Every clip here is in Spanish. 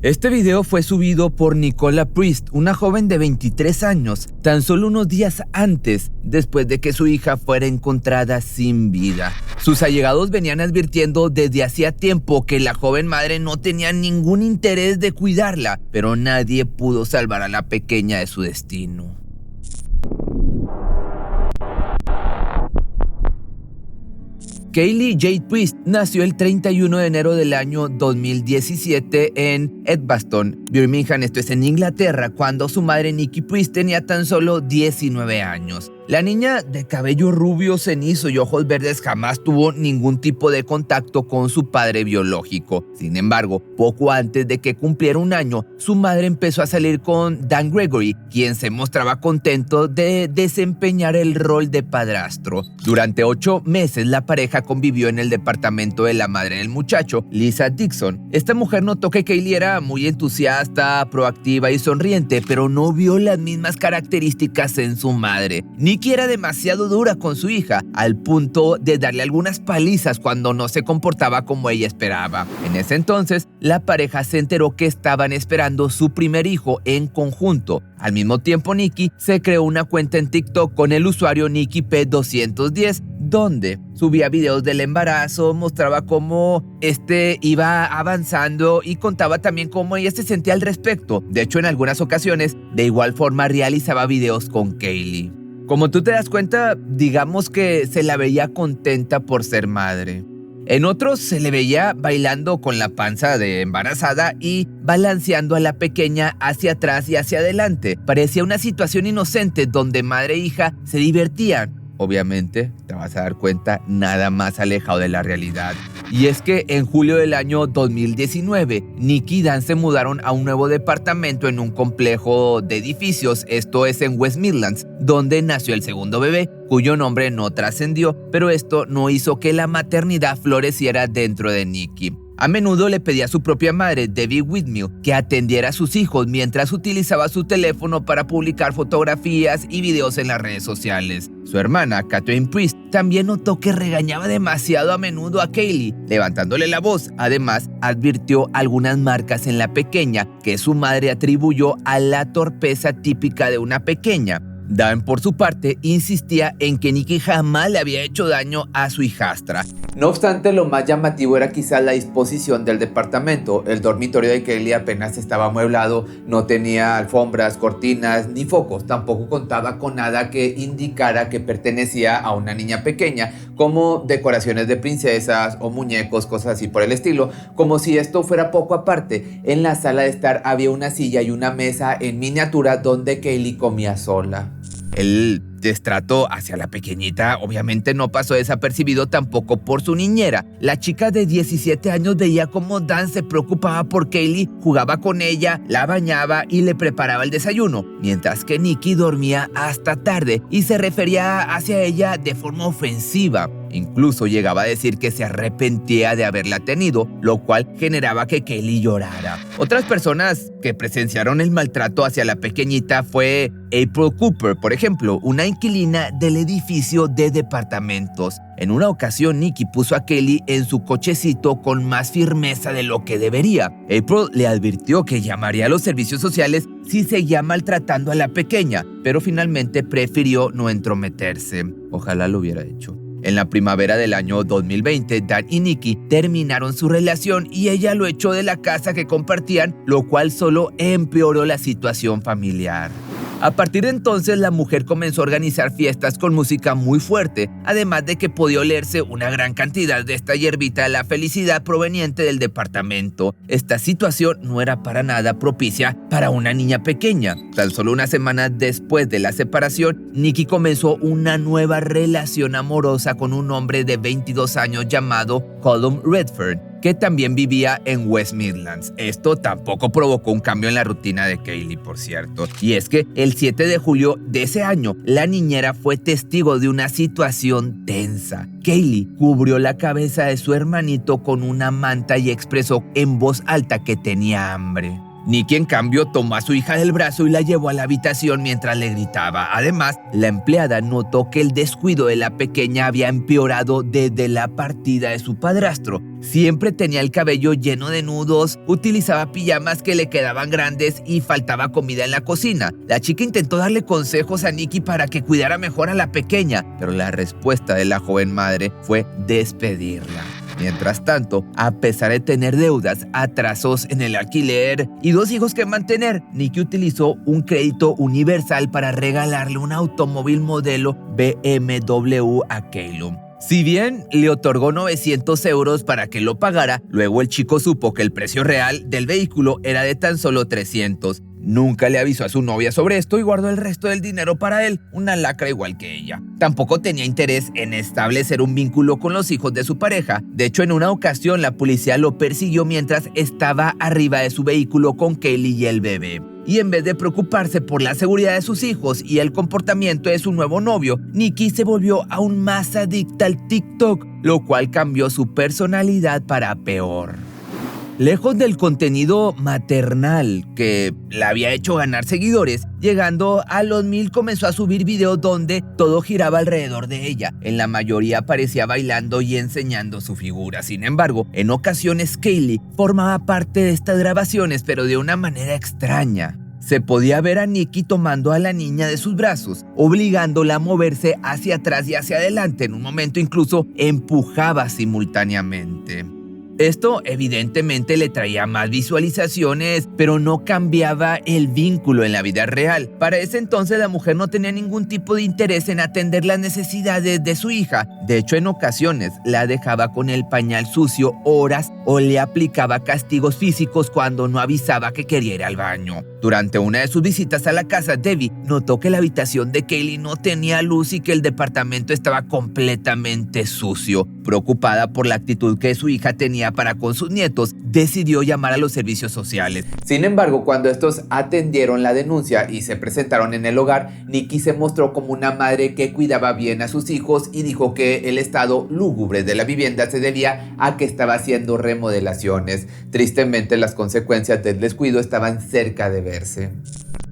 Este video fue subido por Nicola Priest, una joven de 23 años, tan solo unos días antes, después de que su hija fuera encontrada sin vida. Sus allegados venían advirtiendo desde hacía tiempo que la joven madre no tenía ningún interés de cuidarla, pero nadie pudo salvar a la pequeña de su destino. Kaylee Jade Priest nació el 31 de enero del año 2017 en Edgbaston, Birmingham, esto es en Inglaterra, cuando su madre Nikki Priest tenía tan solo 19 años. La niña de cabello rubio cenizo y ojos verdes jamás tuvo ningún tipo de contacto con su padre biológico. Sin embargo, poco antes de que cumpliera un año, su madre empezó a salir con Dan Gregory, quien se mostraba contento de desempeñar el rol de padrastro. Durante 8 meses, la pareja convivió en el departamento de la madre del muchacho, Lisa Dixon. Esta mujer notó que Kaylee era muy entusiasta, proactiva y sonriente, pero no vio las mismas características en su madre. Nikki era demasiado dura con su hija, al punto de darle algunas palizas cuando no se comportaba como ella esperaba. En ese entonces, la pareja se enteró que estaban esperando su primer hijo en conjunto. Al mismo tiempo, Nikki se creó una cuenta en TikTok con el usuario NikkiP210, donde subía videos del embarazo, mostraba cómo iba avanzando y contaba también cómo ella se sentía al respecto. De hecho, en algunas ocasiones, de igual forma realizaba videos con Kaylee. Como tú te das cuenta, digamos que se la veía contenta por ser madre. En otros se le veía bailando con la panza de embarazada y balanceando a la pequeña hacia atrás y hacia adelante. Parecía una situación inocente donde madre e hija se divertían. Obviamente, te vas a dar cuenta, nada más alejado de la realidad. Y es que en julio del año 2019, Nikki y Dan se mudaron a un nuevo departamento en un complejo de edificios, esto es en West Midlands, donde nació el segundo bebé, cuyo nombre no trascendió, pero esto no hizo que la maternidad floreciera dentro de Nikki. A menudo le pedía a su propia madre, Debbie Whitmill, que atendiera a sus hijos mientras utilizaba su teléfono para publicar fotografías y videos en las redes sociales. Su hermana, Catherine Priest, también notó que regañaba demasiado a menudo a Kaylee, levantándole la voz. Además, advirtió algunas marcas en la pequeña que su madre atribuyó a la torpeza típica de una pequeña. Dan, por su parte, insistía en que Nikki jamás le había hecho daño a su hijastra. No obstante, lo más llamativo era quizás la disposición del departamento. El dormitorio de Kaylee apenas estaba amueblado, no tenía alfombras, cortinas ni focos. Tampoco contaba con nada que indicara que pertenecía a una niña pequeña, como decoraciones de princesas o muñecos, cosas así por el estilo. Como si esto fuera poco aparte, en la sala de estar había una silla y una mesa en miniatura donde Kaylee comía sola. El destrato hacia la pequeñita obviamente no pasó desapercibido tampoco por su niñera. La chica de 17 años veía cómo Dan se preocupaba por Kaylee, jugaba con ella, la bañaba y le preparaba el desayuno, mientras que Nikki dormía hasta tarde y se refería hacia ella de forma ofensiva. Incluso llegaba a decir que se arrepentía de haberla tenido, lo cual generaba que Kaylee llorara. Otras personas que presenciaron el maltrato hacia la pequeñita fue April Cooper, por ejemplo, una inquilina del edificio de departamentos. En una ocasión, Nikki puso a Kaylee en su cochecito con más firmeza de lo que debería. April le advirtió que llamaría a los servicios sociales si seguía maltratando a la pequeña, pero finalmente prefirió no entrometerse. Ojalá lo hubiera hecho. En la primavera del año 2020, Dan y Nikki terminaron su relación y ella lo echó de la casa que compartían, lo cual solo empeoró la situación familiar. A partir de entonces, la mujer comenzó a organizar fiestas con música muy fuerte, además de que podía olerse una gran cantidad de esta hierbita de la felicidad proveniente del departamento. Esta situación no era para nada propicia para una niña pequeña. Tan solo una semana después de la separación, Nikki comenzó una nueva relación amorosa con un hombre de 22 años llamado Colum Redfern, que también vivía en West Midlands. Esto tampoco provocó un cambio en la rutina de Kaylee, por cierto. Y es que el 7 de julio de ese año, la niñera fue testigo de una situación tensa. Kaylee cubrió la cabeza de su hermanito con una manta y expresó en voz alta que tenía hambre. Nikki, en cambio, tomó a su hija del brazo y la llevó a la habitación mientras le gritaba. Además, la empleada notó que el descuido de la pequeña había empeorado desde la partida de su padrastro. Siempre tenía el cabello lleno de nudos, utilizaba pijamas que le quedaban grandes y faltaba comida en la cocina. La chica intentó darle consejos a Nikki para que cuidara mejor a la pequeña, pero la respuesta de la joven madre fue despedirla. Mientras tanto, a pesar de tener deudas, atrasos en el alquiler y 2 hijos que mantener, Nikki utilizó un crédito universal para regalarle un automóvil modelo BMW a Calum. Si bien le otorgó 900 euros para que lo pagara, luego el chico supo que el precio real del vehículo era de tan solo 300. Nunca le avisó a su novia sobre esto y guardó el resto del dinero para él, una lacra igual que ella. Tampoco tenía interés en establecer un vínculo con los hijos de su pareja. De hecho, en una ocasión la policía lo persiguió mientras estaba arriba de su vehículo con Kaylee y el bebé. Y en vez de preocuparse por la seguridad de sus hijos y el comportamiento de su nuevo novio, Nikki se volvió aún más adicta al TikTok, lo cual cambió su personalidad para peor. Lejos del contenido maternal que le había hecho ganar seguidores, llegando a los 1000 comenzó a subir videos donde todo giraba alrededor de ella. En la mayoría aparecía bailando y enseñando su figura. Sin embargo, en ocasiones Kaylee formaba parte de estas grabaciones, pero de una manera extraña. Se podía ver a Nikki tomando a la niña de sus brazos, obligándola a moverse hacia atrás y hacia adelante. En un momento incluso empujaba simultáneamente. Esto evidentemente le traía más visualizaciones, pero no cambiaba el vínculo en la vida real. Para ese entonces la mujer no tenía ningún tipo de interés en atender las necesidades de su hija. De hecho, en ocasiones la dejaba con el pañal sucio horas o le aplicaba castigos físicos cuando no avisaba que quería ir al baño. Durante una de sus visitas a la casa, Debbie notó que la habitación de Kaylee no tenía luz y que el departamento estaba completamente sucio. Preocupada por la actitud que su hija tenía para con sus nietos, decidió llamar a los servicios sociales. Sin embargo, cuando estos atendieron la denuncia y se presentaron en el hogar, Nikki se mostró como una madre que cuidaba bien a sus hijos y dijo que el estado lúgubre de la vivienda se debía a que estaba haciendo remodelaciones. Tristemente, las consecuencias del descuido estaban cerca de verse.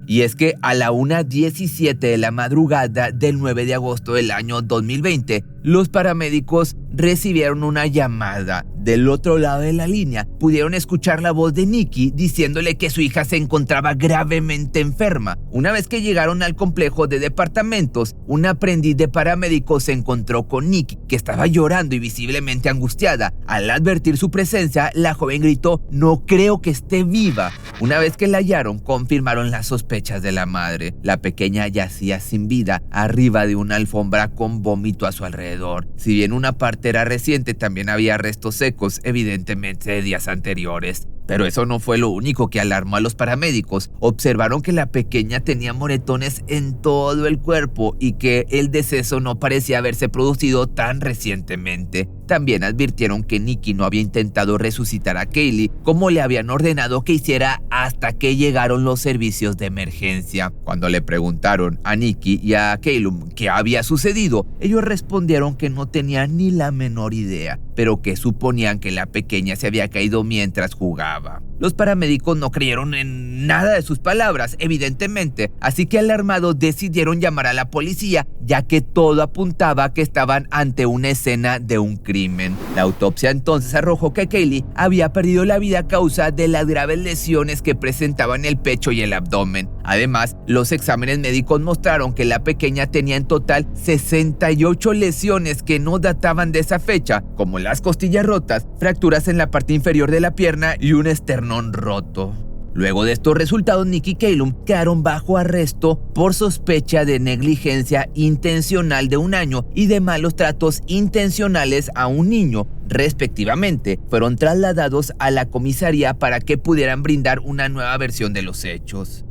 Y es que a la 1:17 de la madrugada del 9 de agosto del año 2020, los paramédicos recibieron una llamada. Del otro lado de la línea, pudieron escuchar la voz de Nikki diciéndole que su hija se encontraba gravemente enferma. Una vez que llegaron al complejo de departamentos, un aprendiz de paramédicos se encontró con Nikki, que estaba llorando y visiblemente angustiada. Al advertir su presencia, la joven gritó: "No creo que esté viva". Una vez que la hallaron, confirmaron las sospechas de la madre. La pequeña yacía sin vida arriba de una alfombra con vómito a su alrededor. Si bien una parte era reciente, también había restos secos, evidentemente de días anteriores. Pero eso no fue lo único que alarmó a los paramédicos. Observaron que la pequeña tenía moretones en todo el cuerpo y que el deceso no parecía haberse producido tan recientemente. También advirtieron que Nikki no había intentado resucitar a Kaylee como le habían ordenado que hiciera hasta que llegaron los servicios de emergencia. Cuando le preguntaron a Nikki y a Calum qué había sucedido, ellos respondieron que no tenían ni la menor idea, pero que suponían que la pequeña se había caído mientras jugaba. Los paramédicos no creyeron en nada de sus palabras, evidentemente, así que alarmados decidieron llamar a la policía, ya que todo apuntaba a que estaban ante una escena de un crimen. La autopsia entonces arrojó que Kaylee había perdido la vida a causa de las graves lesiones que presentaba en el pecho y el abdomen. Además, los exámenes médicos mostraron que la pequeña tenía en total 68 lesiones que no databan de esa fecha, como las costillas rotas, fracturas en la parte inferior de la pierna y un esternón roto. Luego de estos resultados, Nikki y Calum quedaron bajo arresto por sospecha de negligencia intencional de 1 año y de malos tratos intencionales a un niño, respectivamente. Fueron trasladados a la comisaría para que pudieran brindar una nueva versión de los hechos.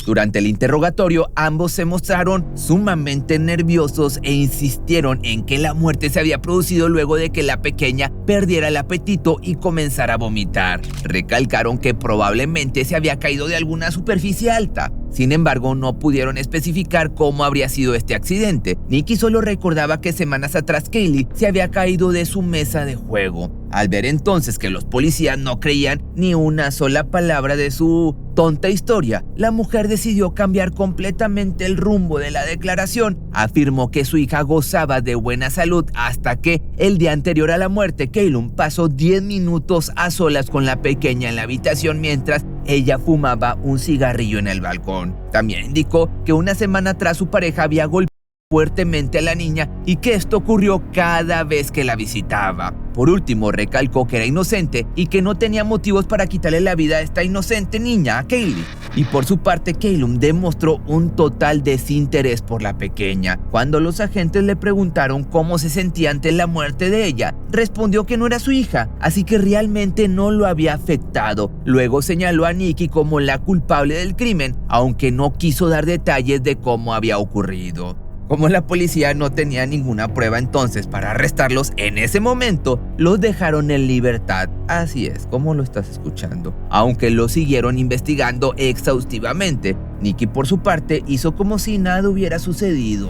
Durante el interrogatorio, ambos se mostraron sumamente nerviosos e insistieron en que la muerte se había producido luego de que la pequeña perdiera el apetito y comenzara a vomitar. Recalcaron que probablemente se había caído de alguna superficie alta. Sin embargo, no pudieron especificar cómo habría sido este accidente. Nikki solo recordaba que semanas atrás Kaylee se había caído de su mesa de juego. Al ver entonces que los policías no creían ni una sola palabra de su tonta historia, la mujer decidió cambiar completamente el rumbo de la declaración. Afirmó que su hija gozaba de buena salud hasta que el día anterior a la muerte, Cailum pasó 10 minutos a solas con la pequeña en la habitación mientras ella fumaba un cigarrillo en el balcón. También indicó que una semana atrás su pareja había golpeado fuertemente a la niña y que esto ocurrió cada vez que la visitaba. Por último, recalcó que era inocente y que no tenía motivos para quitarle la vida a esta inocente niña, a Kaylee. Y por su parte, Cailum demostró un total desinterés por la pequeña. Cuando los agentes le preguntaron cómo se sentía ante la muerte de ella, respondió que no era su hija, así que realmente no lo había afectado. Luego señaló a Nikki como la culpable del crimen, aunque no quiso dar detalles de cómo había ocurrido. Como la policía no tenía ninguna prueba entonces para arrestarlos en ese momento, los dejaron en libertad. Así es, como lo estás escuchando. Aunque lo siguieron investigando exhaustivamente, Nikki por su parte hizo como si nada hubiera sucedido.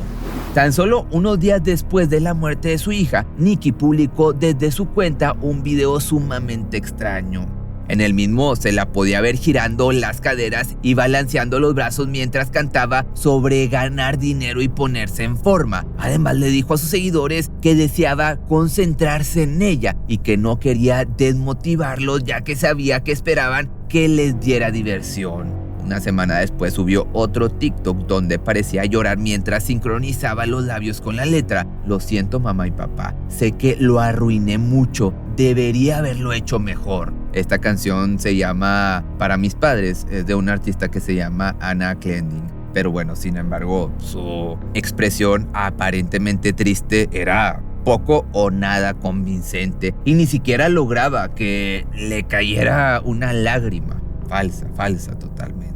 Tan solo unos días después de la muerte de su hija, Nikki publicó desde su cuenta un video sumamente extraño. En el mismo se la podía ver girando las caderas y balanceando los brazos mientras cantaba sobre ganar dinero y ponerse en forma. Además le dijo a sus seguidores que deseaba concentrarse en ella y que no quería desmotivarlos ya que sabía que esperaban que les diera diversión. Una semana después subió otro TikTok donde parecía llorar mientras sincronizaba los labios con la letra: "Lo siento mamá y papá, sé que lo arruiné mucho, debería haberlo hecho mejor". Esta canción se llama Para mis padres, es de una artista que se llama Anna Clending. Pero bueno, sin embargo, su expresión aparentemente triste era poco o nada convincente y ni siquiera lograba que le cayera una lágrima. Falsa totalmente.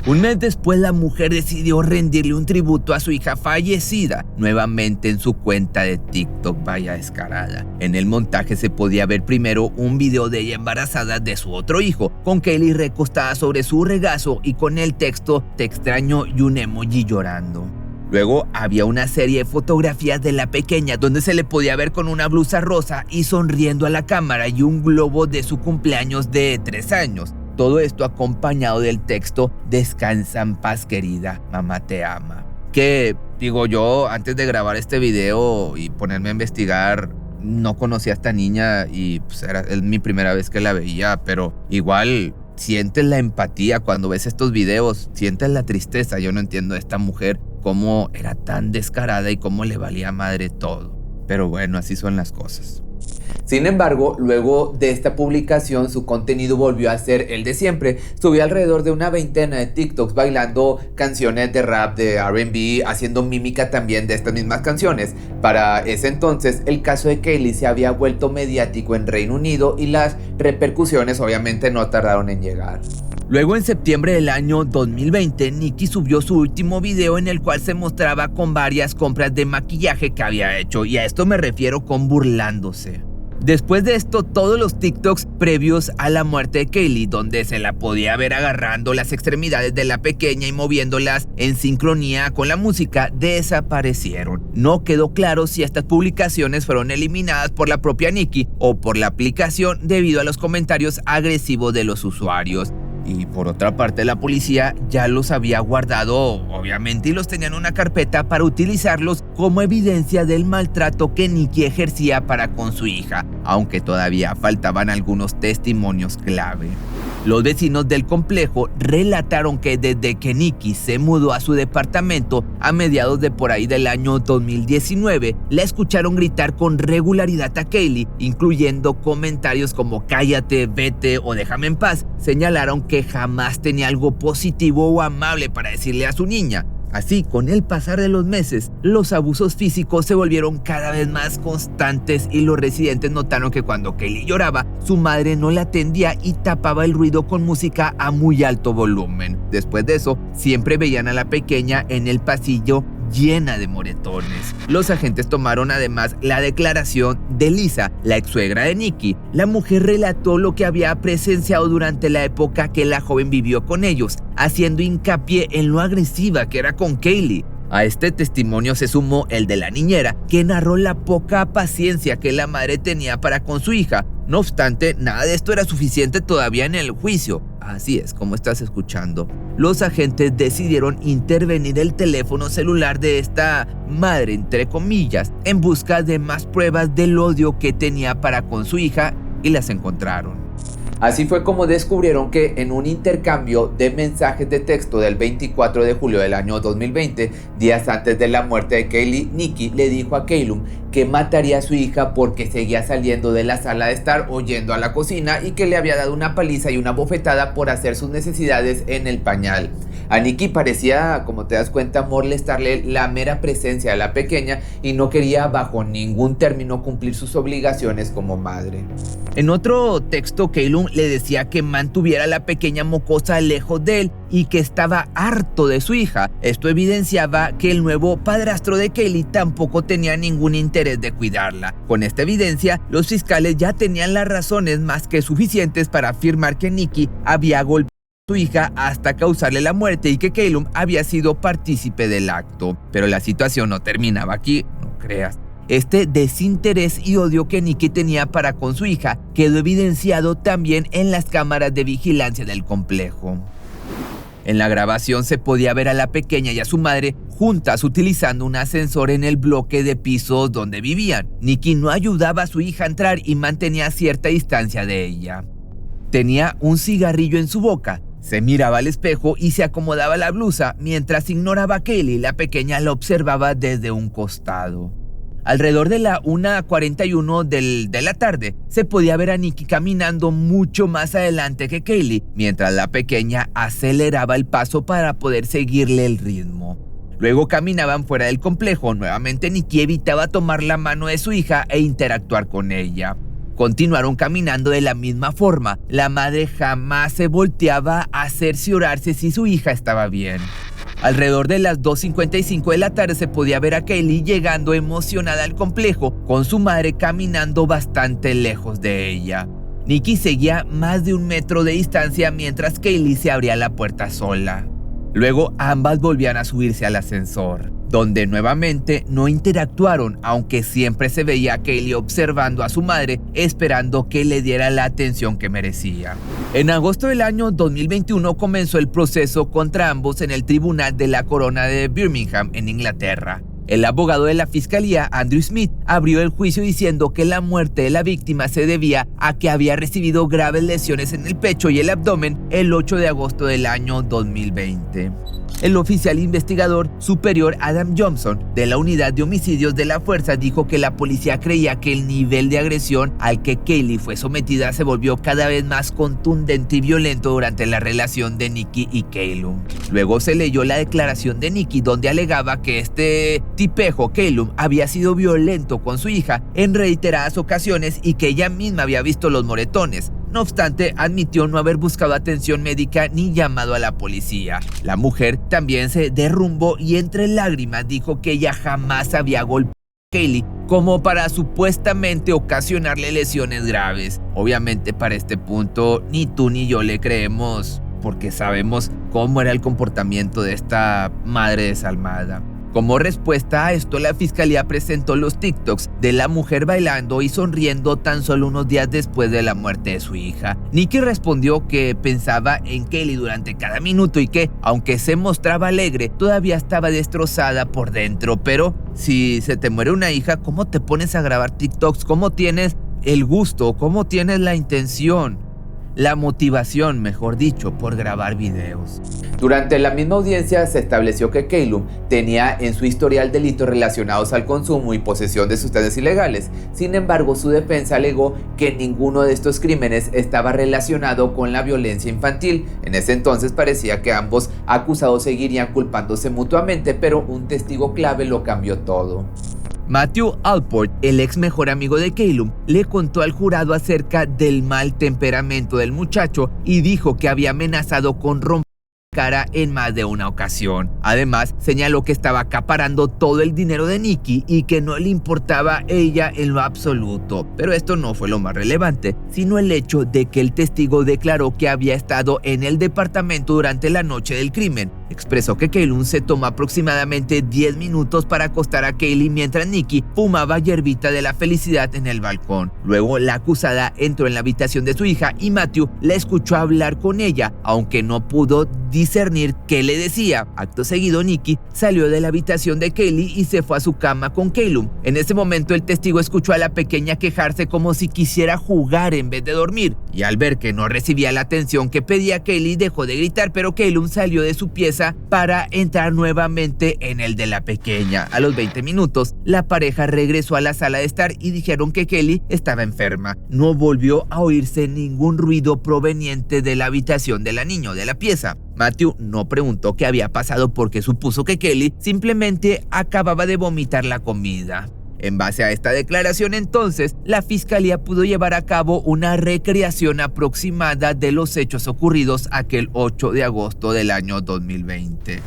Un mes después, la mujer decidió rendirle un tributo a su hija fallecida, nuevamente en su cuenta de TikTok. Vaya descarada. En el montaje se podía ver primero un video de ella embarazada de su otro hijo, con Kaylee recostada sobre su regazo y con el texto "te extraño" y un emoji llorando. Luego había una serie de fotografías de la pequeña donde se le podía ver con una blusa rosa y sonriendo a la cámara y un globo de su cumpleaños de 3 años. Todo esto acompañado del texto "descansa en paz querida, mamá te ama". Que digo yo, antes de grabar este video y ponerme a investigar, no conocía a esta niña y pues es mi primera vez que la veía, pero igual sientes la empatía cuando ves estos videos, sientes la tristeza. Yo no entiendo a esta mujer cómo era tan descarada y cómo le valía madre todo. Pero bueno, así son las cosas. Sin embargo, luego de esta publicación, su contenido volvió a ser el de siempre. Subió alrededor de una veintena de TikToks bailando canciones de rap, de R&B, haciendo mímica también de estas mismas canciones. Para ese entonces, el caso de Kaylee se había vuelto mediático en Reino Unido y las repercusiones obviamente no tardaron en llegar. Luego, en septiembre del año 2020, Nikki subió su último video en el cual se mostraba con varias compras de maquillaje que había hecho, y a esto me refiero con burlándose. Después de esto, todos los TikToks previos a la muerte de Kaylee, donde se la podía ver agarrando las extremidades de la pequeña y moviéndolas en sincronía con la música, desaparecieron. No quedó claro si estas publicaciones fueron eliminadas por la propia Nikki o por la aplicación debido a los comentarios agresivos de los usuarios. Y por otra parte, la policía ya los había guardado, obviamente, y los tenía en una carpeta para utilizarlos como evidencia del maltrato que Nikki ejercía para con su hija, aunque todavía faltaban algunos testimonios clave. Los vecinos del complejo relataron que desde que Nikki se mudó a su departamento a mediados de por ahí del año 2019, la escucharon gritar con regularidad a Kaylee, incluyendo comentarios como "cállate, vete" o "déjame en paz". Señalaron que jamás tenía algo positivo o amable para decirle a su niña. Así, con el pasar de los meses, los abusos físicos se volvieron cada vez más constantes y los residentes notaron que cuando Kaylee lloraba, su madre no la atendía y tapaba el ruido con música a muy alto volumen. Después de eso, siempre veían a la pequeña en el pasillo llena de moretones. Los agentes tomaron además la declaración de Lisa, la ex suegra de Nikki. La mujer relató lo que había presenciado durante la época que la joven vivió con ellos, haciendo hincapié en lo agresiva que era con Kaylee. A este testimonio se sumó el de la niñera, que narró la poca paciencia que la madre tenía para con su hija. No obstante, nada de esto era suficiente todavía en el juicio. Así es, como estás escuchando. Los agentes decidieron intervenir el teléfono celular de esta madre, entre comillas, en busca de más pruebas del odio que tenía para con su hija, y las encontraron. Así fue como descubrieron que en un intercambio de mensajes de texto del 24 de julio del año 2020, días antes de la muerte de Kaylee, Nikki le dijo a Callum que mataría a su hija porque seguía saliendo de la sala de estar o yendo a la cocina, y que le había dado una paliza y una bofetada por hacer sus necesidades en el pañal. A Nikki parecía, como te das cuenta, molestarle la mera presencia de la pequeña y no quería bajo ningún término cumplir sus obligaciones como madre. En otro texto, Callum le decía que mantuviera a la pequeña mocosa lejos de él y que estaba harto de su hija. Esto evidenciaba que el nuevo padrastro de Kaylee tampoco tenía ningún interés de cuidarla. Con esta evidencia, los fiscales ya tenían las razones más que suficientes para afirmar que Nikki había golpeado a su hija hasta causarle la muerte y que Callum había sido partícipe del acto. Pero la situación no terminaba aquí, no creas. Este desinterés y odio que Nikki tenía para con su hija quedó evidenciado también en las cámaras de vigilancia del complejo. En la grabación se podía ver a la pequeña y a su madre juntas utilizando un ascensor en el bloque de pisos donde vivían. Nikki no ayudaba a su hija a entrar y mantenía cierta distancia de ella. Tenía un cigarrillo en su boca. Se miraba al espejo y se acomodaba la blusa mientras ignoraba a Kaylee. La pequeña la observaba desde un costado. Alrededor de la 1:41 de la tarde, se podía ver a Nikki caminando mucho más adelante que Kaylee, mientras la pequeña aceleraba el paso para poder seguirle el ritmo. Luego caminaban fuera del complejo. Nuevamente Nikki evitaba tomar la mano de su hija e interactuar con ella. Continuaron caminando de la misma forma. La madre jamás se volteaba a cerciorarse si su hija estaba bien. Alrededor de las 2:55 de la tarde se podía ver a Kaylee llegando emocionada al complejo, con su madre caminando bastante lejos de ella. Nikki seguía más de 1 metro de distancia mientras Kaylee se abría la puerta sola. Luego ambas volvían a subirse al ascensor, donde nuevamente no interactuaron, aunque siempre se veía a Kaylee observando a su madre, esperando que le diera la atención que merecía. En agosto del año 2021 comenzó el proceso contra ambos en el Tribunal de la Corona de Birmingham, en Inglaterra. El abogado de la fiscalía, Andrew Smith, abrió el juicio diciendo que la muerte de la víctima se debía a que había recibido graves lesiones en el pecho y el abdomen el 8 de agosto del año 2020. El oficial investigador superior Adam Johnson, de la unidad de homicidios de la fuerza, dijo que la policía creía que el nivel de agresión al que Kaylee fue sometida se volvió cada vez más contundente y violento durante la relación de Nikki y Callum. Luego se leyó la declaración de Nikki, donde alegaba que este tipejo Callum había sido violento con su hija en reiteradas ocasiones y que ella misma había visto los moretones. No obstante, admitió no haber buscado atención médica ni llamado a la policía. La mujer también se derrumbó y entre lágrimas dijo que ella jamás había golpeado a Kaylee como para supuestamente ocasionarle lesiones graves. Obviamente para este punto ni tú ni yo le creemos, porque sabemos cómo era el comportamiento de esta madre desalmada. Como respuesta a esto, la fiscalía presentó los TikToks de la mujer bailando y sonriendo tan solo unos días después de la muerte de su hija. Nikki respondió que pensaba en Kaylee durante cada minuto y que, aunque se mostraba alegre, todavía estaba destrozada por dentro. Pero si se te muere una hija, ¿cómo te pones a grabar TikToks? ¿Cómo tienes el gusto? ¿Cómo tienes la intención? La motivación, mejor dicho, por grabar videos. Durante la misma audiencia se estableció que Callum tenía en su historial delitos relacionados al consumo y posesión de sustancias ilegales. Sin embargo, su defensa alegó que ninguno de estos crímenes estaba relacionado con la violencia infantil. En ese entonces parecía que ambos acusados seguirían culpándose mutuamente, pero un testigo clave lo cambió todo. Matthew Alport, el ex mejor amigo de Callum, le contó al jurado acerca del mal temperamento del muchacho y dijo que había amenazado con romper cara en más de una ocasión. Además, señaló que estaba acaparando todo el dinero de Nikki y que no le importaba ella en lo absoluto. Pero esto no fue lo más relevante, sino el hecho de que el testigo declaró que había estado en el departamento durante la noche del crimen. Expresó que Keilum se tomó aproximadamente 10 minutos para acostar a Kaylee mientras Nikki fumaba hierbita de la felicidad en el balcón. Luego, la acusada entró en la habitación de su hija y Matthew la escuchó hablar con ella, aunque no pudo discernir qué le decía. Acto seguido, Nikki salió de la habitación de Kaylee y se fue a su cama con Keilum. En ese momento, el testigo escuchó a la pequeña quejarse como si quisiera jugar en vez de dormir, y al ver que no recibía la atención que pedía Kaylee, dejó de gritar, pero Keilum salió de su pieza para entrar nuevamente en el de la pequeña. A los 20 minutos, la pareja regresó a la sala de estar y dijeron que Kelly estaba enferma. No volvió a oírse ningún ruido proveniente de la habitación de la niña o de la pieza. Matthew no preguntó qué había pasado porque supuso que Kelly simplemente acababa de vomitar la comida. En base a esta declaración, entonces, la fiscalía pudo llevar a cabo una recreación aproximada de los hechos ocurridos aquel 8 de agosto del año 2020.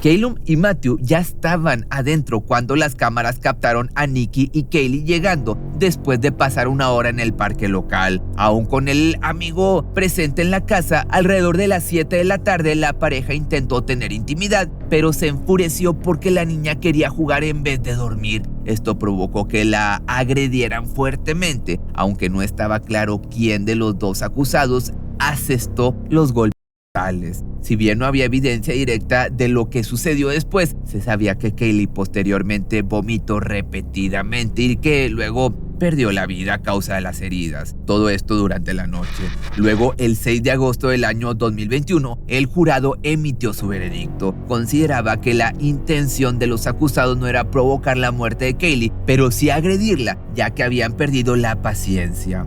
Keilum y Matthew ya estaban adentro cuando las cámaras captaron a Nikki y Kaylee llegando después de pasar una hora en el parque local. Aún con el amigo presente en la casa, alrededor de las 7 de la tarde la pareja intentó tener intimidad, pero se enfureció porque la niña quería jugar en vez de dormir. Esto provocó que la agredieran fuertemente, aunque no estaba claro quién de los dos acusados asestó los golpes. Si bien no había evidencia directa de lo que sucedió después, se sabía que Kaylee posteriormente vomitó repetidamente y que luego perdió la vida a causa de las heridas. Todo esto durante la noche. Luego, el 6 de agosto del año 2021, el jurado emitió su veredicto. Consideraba que la intención de los acusados no era provocar la muerte de Kaylee, pero sí agredirla, ya que habían perdido la paciencia.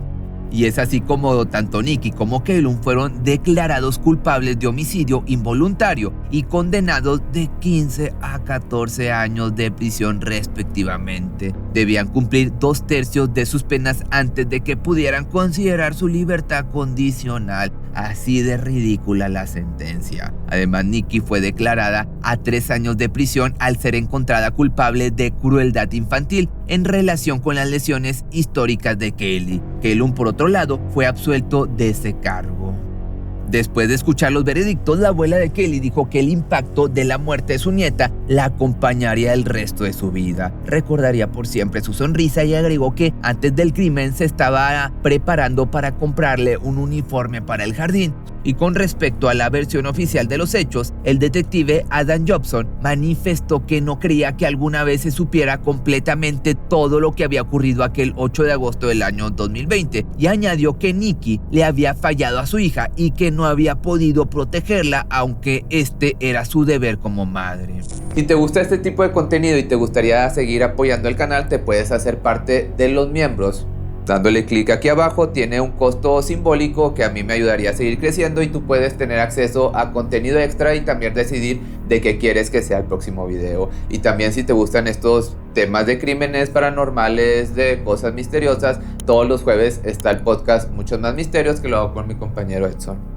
Y es así como tanto Nikki como Keilum fueron declarados culpables de homicidio involuntario y condenados de 15 a 14 años de prisión respectivamente. Debían cumplir 2/3 de sus penas antes de que pudieran considerar su libertad condicional. Así de ridícula la sentencia. Además, Nikki fue declarada a 3 años de prisión al ser encontrada culpable de crueldad infantil en relación con las lesiones históricas de Kaylee. Keilum, por otro lado, fue absuelto de ese cargo. Después de escuchar los veredictos, la abuela de Kaylee dijo que el impacto de la muerte de su nieta la acompañaría el resto de su vida. Recordaría por siempre su sonrisa y agregó que antes del crimen se estaba preparando para comprarle un uniforme para el jardín. Y con respecto a la versión oficial de los hechos, el detective Adam Jobson manifestó que no creía que alguna vez se supiera completamente todo lo que había ocurrido aquel 8 de agosto del año 2020 y añadió que Nikki le había fallado a su hija y que no había podido protegerla, aunque este era su deber como madre. Si te gusta este tipo de contenido y te gustaría seguir apoyando el canal, te puedes hacer parte de los miembros. Dándole clic aquí abajo. Tiene un costo simbólico que a mí me ayudaría a seguir creciendo y tú puedes tener acceso a contenido extra y también decidir de qué quieres que sea el próximo video. Y también si te gustan estos temas de crímenes paranormales, de cosas misteriosas, todos los jueves está el podcast Muchos Más Misterios, que lo hago con mi compañero Edson.